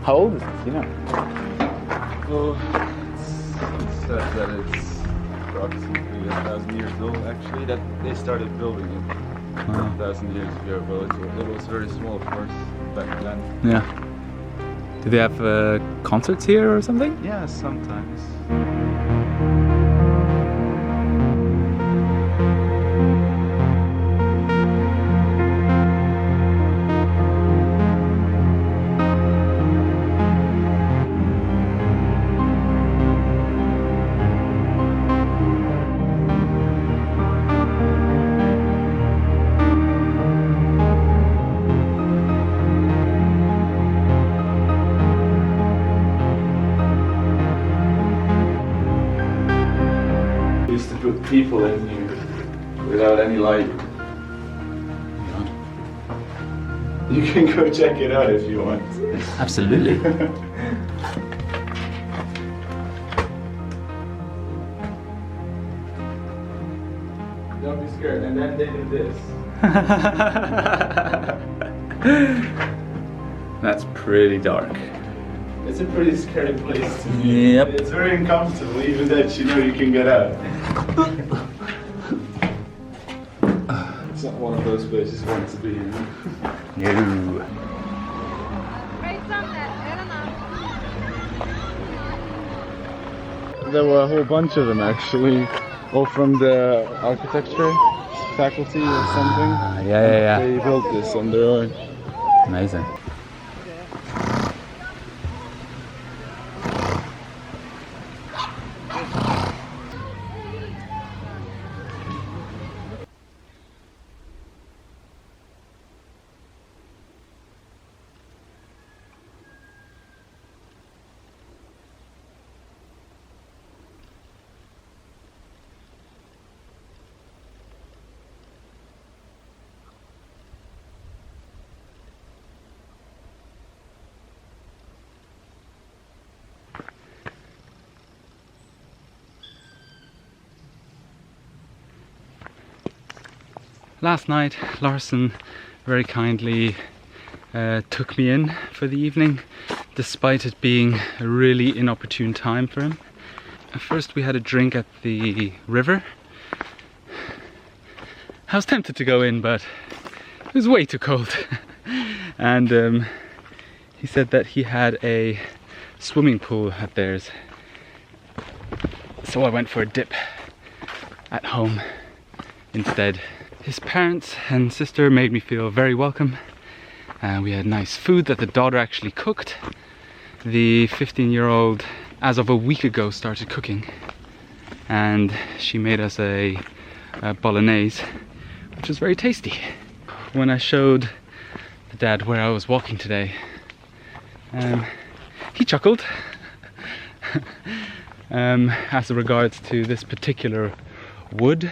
How old is this, you know? Well, it says that it's approximately 1,000 years old actually, that they started building it 1,000 years ago, but it was very small of course back then. Yeah. Do they have concerts here or something? Yeah, sometimes. Used to put people in here without any light. You can go check it out if you want. Absolutely. Don't be scared. And then they did this. That's pretty dark. It's a pretty scary place to be. Yep. It's very uncomfortable, even that you know you can get out. It's not one of those places you want to be in. No. There were a whole bunch of them actually, all from the architecture faculty or something. Yeah. They built this on their own. Amazing. Last night, Larson very kindly took me in for the evening, despite it being a really inopportune time for him. At first we had a drink at the river. I was tempted to go in, but it was way too cold. And he said that he had a swimming pool at theirs. So I went for a dip at home instead. His parents and sister made me feel very welcome. We had nice food that the daughter actually cooked. The 15-year-old, as of a week ago, started cooking. And she made us a bolognese, which was very tasty. When I showed the dad where I was walking today, he chuckled. As regards to this particular wood.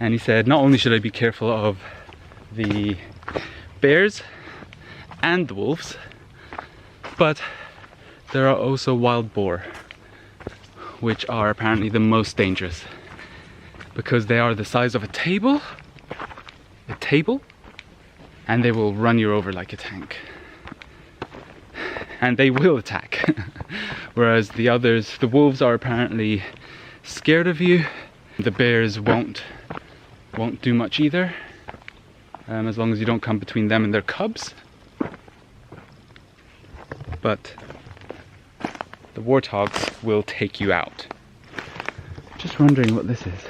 And he said, not only should I be careful of the bears and the wolves, but there are also wild boar, which are apparently the most dangerous because they are the size of a table, and they will run you over like a tank. And they will attack. Whereas the others, the wolves, are apparently scared of you. The bears won't do much either, as long as you don't come between them and their cubs. But the warthogs will take you out. Just wondering what this is.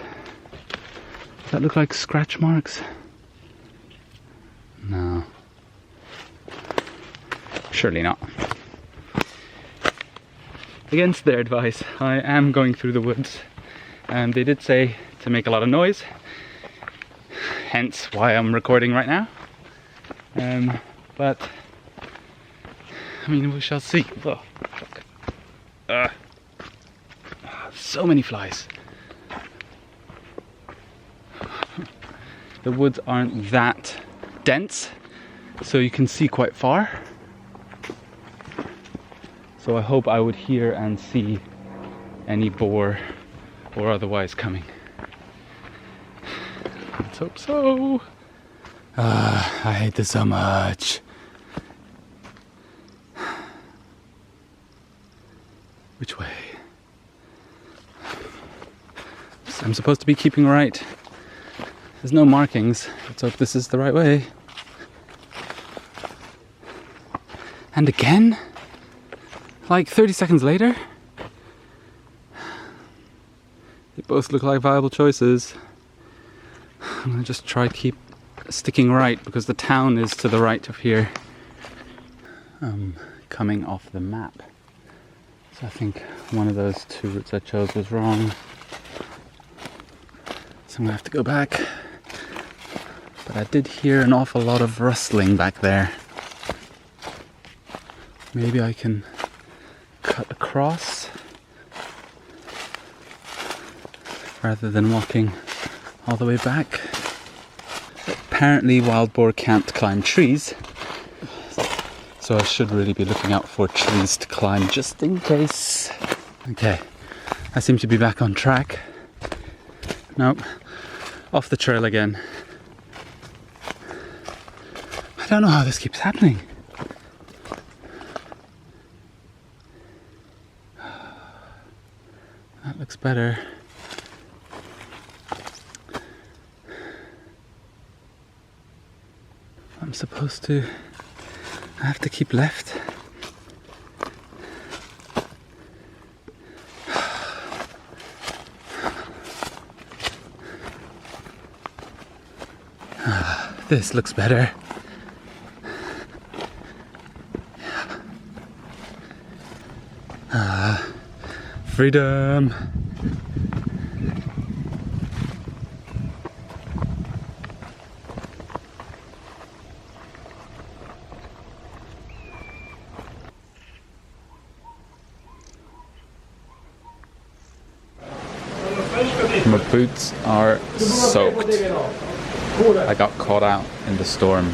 Does that look like scratch marks? No. Surely not. Against their advice, I am going through the woods and they did say to make a lot of noise, hence why I'm recording right now. But I mean, we shall see. Oh, fuck. So many flies. The woods aren't that dense, so you can see quite far. So I hope I would hear and see any boar or otherwise coming. Let's hope so. I hate this so much. Which way? I'm supposed to be keeping right. There's no markings. Let's hope this is the right way. And again? Like 30 seconds later? They both look like viable choices. I'm gonna just try to keep sticking right because the town is to the right of here. I'm coming off the map. So I think one of those two routes I chose was wrong. So I'm gonna have to go back. But I did hear an awful lot of rustling back there. Maybe I can cut across rather than walking all the way back. Apparently wild boar can't climb trees, so I should really be looking out for trees to climb just in case. Okay, I seem to be back on track. Nope, off the trail again. I don't know how this keeps happening. That looks better. I'm supposed to... I have to keep left. This looks better. Freedom! My boots are soaked. I got caught out in the storm.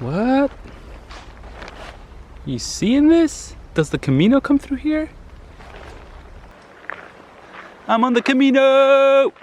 What? You seeing this? Does the Camino come through here? I'm on the Camino!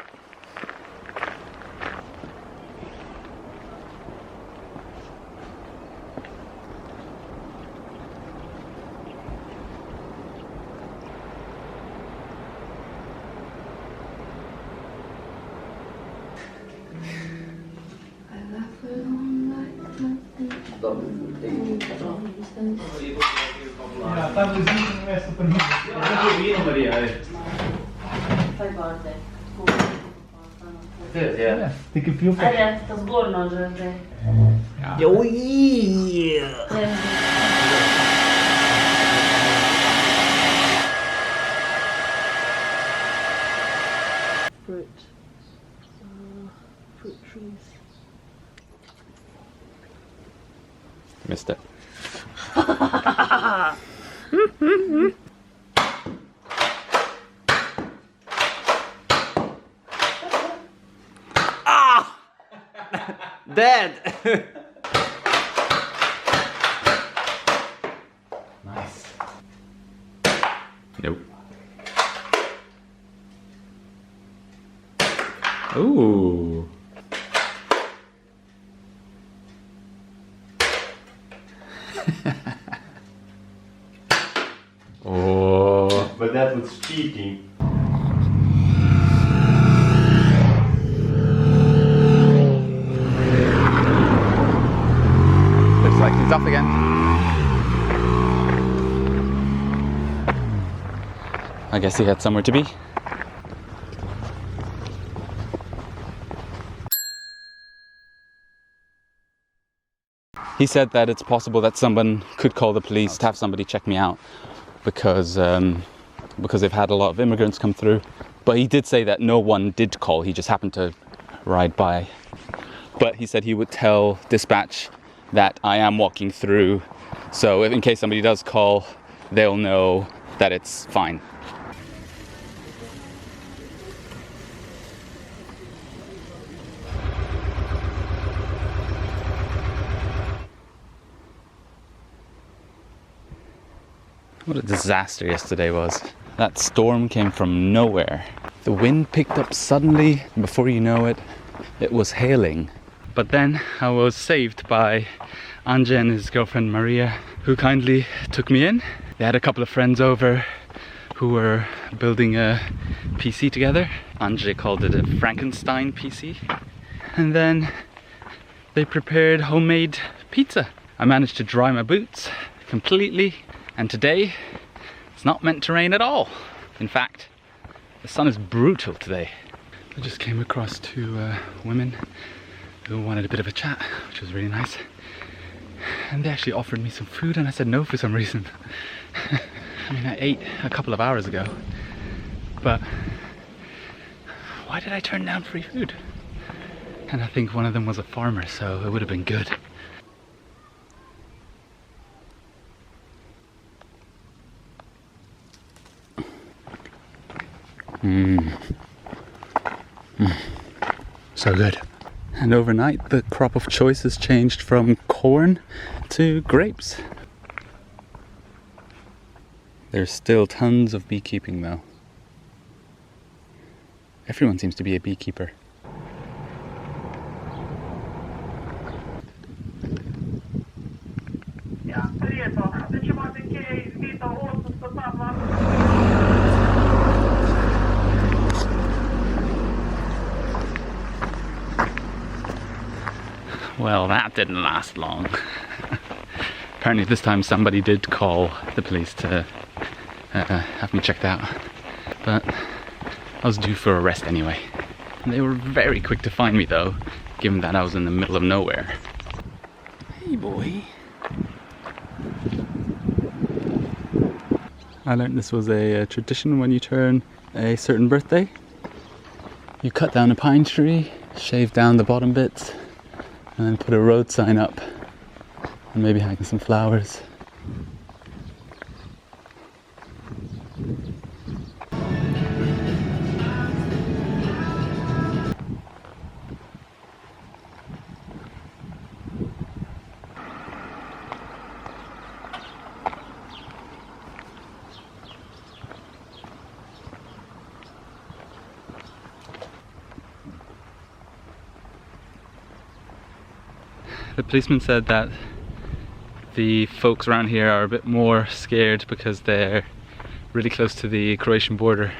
Ti più sta sgorno, fruit trees. Missed it. Dead! Nice. Nope. Ooh. Oh. but that was cheating. Looks like he's off again. I guess he had somewhere to be. He said that it's possible that someone could call the police to have somebody check me out because they've had a lot of immigrants come through. But he did say that no one did call, he just happened to ride by. But he said he would tell dispatch that I am walking through, so if, in case somebody does call, they'll know that it's fine. What a disaster yesterday was. That storm came from nowhere. The wind picked up suddenly, and before you know it, it was hailing. But then I was saved by Anje and his girlfriend Maria, who kindly took me in. They had a couple of friends over who were building a PC together. Anje called it a Frankenstein PC. And then they prepared homemade pizza. I managed to dry my boots completely. And today, it's not meant to rain at all. In fact, the sun is brutal today. I just came across two women who wanted a bit of a chat, which was really nice. And they actually offered me some food and I said no for some reason. I mean, I ate a couple of hours ago, but why did I turn down free food? And I think one of them was a farmer, so it would have been good. So good. And overnight the crop of choices changed from corn to grapes. There's still tons of beekeeping though. Everyone seems to be a beekeeper. Well, that didn't last long. Apparently this time somebody did call the police to have me checked out. But I was due for arrest anyway. And they were very quick to find me though, given that I was in the middle of nowhere. Hey boy. I learned this was a tradition when you turn a certain birthday. You cut down a pine tree, shave down the bottom bits, and then put a road sign up and maybe hang some flowers. The policeman said that the folks around here are a bit more scared because they're really close to the Croatian border,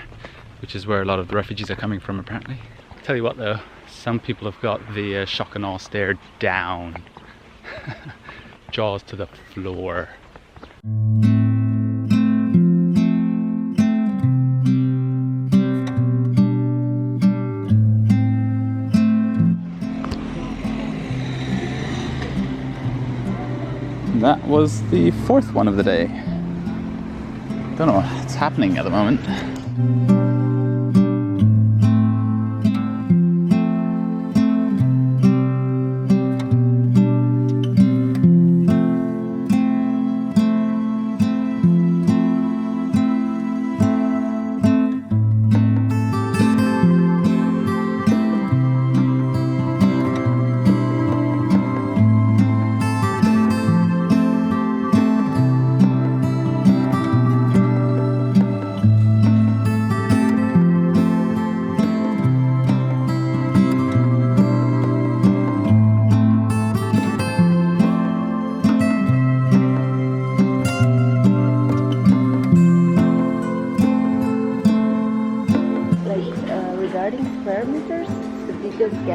which is where a lot of the refugees are coming from apparently. Tell you what though, some people have got the shock and awe stare down. Jaws to the floor. That was the fourth one of the day. Don't know what's happening at the moment.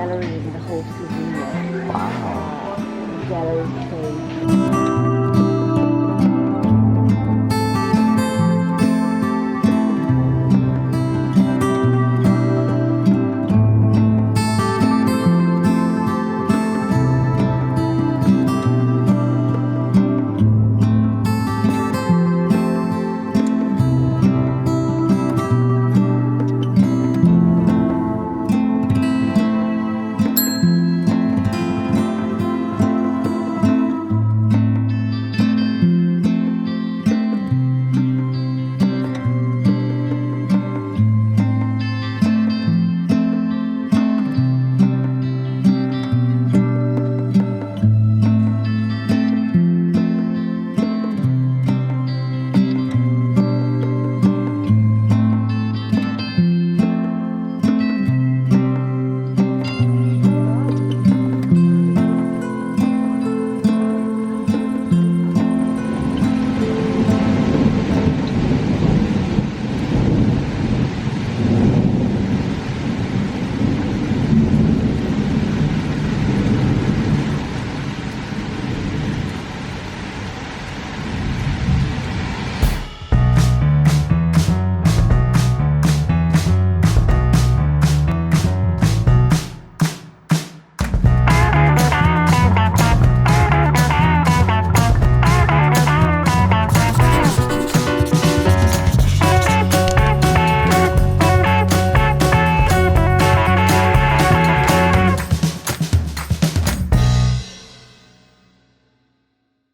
gallery in the whole Slovenia. Wow. Gallery